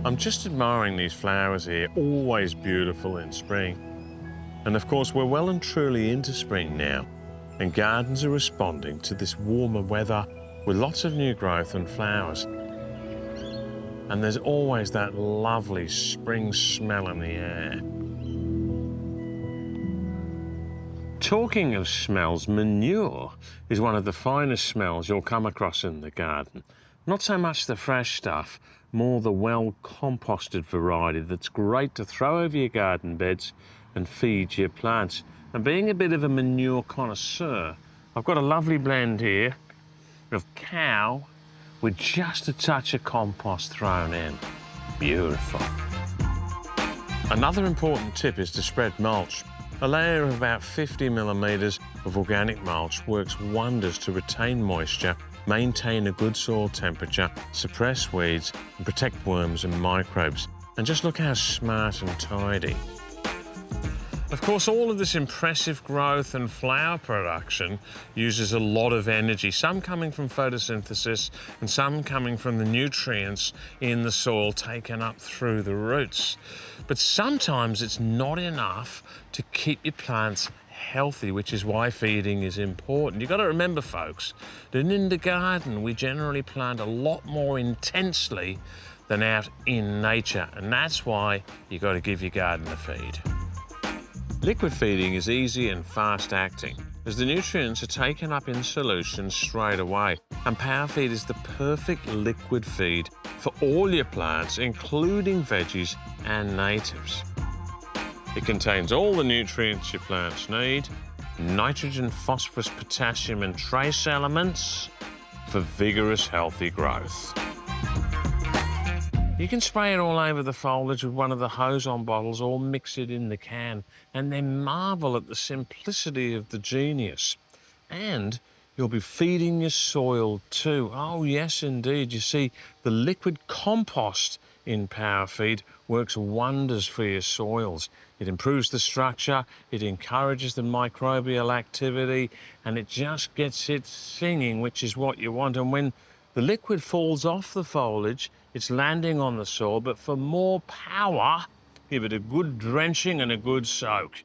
I'm just admiring these flowers here, always beautiful in spring. And of course, we're well and truly into spring now, and gardens are responding to this warmer weather with lots of new growth and flowers. And there's always that lovely spring smell in the air. Talking of smells, manure is one of the finest smells you'll come across in the garden. Not so much the fresh stuff, more the well-composted variety that's great to throw over your garden beds and feed your plants. And being a bit of a manure connoisseur, I've got a lovely blend here of cow with just a touch of compost thrown in. Beautiful. Another important tip is to spread mulch. A layer of about 50 millimetres of organic mulch works wonders to retain moisture, maintain a good soil temperature, suppress weeds, and protect worms and microbes. And just look how smart and tidy. Of course, all of this impressive growth and flower production uses a lot of energy, some coming from photosynthesis and some coming from the nutrients in the soil taken up through the roots. But sometimes it's not enough to keep your plants healthy, which is why feeding is important. You've got to remember, folks, that in the garden we generally plant a lot more intensely than out in nature, and that's why you've got to give your garden a feed. Liquid feeding is easy and fast acting, as the nutrients are taken up in solution straight away, and Power Feed is the perfect liquid feed for all your plants, including veggies and natives. It contains all the nutrients your plants need, nitrogen, phosphorus, potassium and trace elements for vigorous, healthy growth. You can spray it all over the foliage with one of the hose-on bottles or mix it in the can and then marvel at the simplicity of the genius. And you'll be feeding your soil too. Oh yes, indeed. You see, the liquid compost in Power Feed works wonders for your soils. It improves the structure, it encourages the microbial activity, and it just gets it singing, which is what you want. And when the liquid falls off the foliage, it's landing on the soil, but for more power, give it a good drenching and a good soak.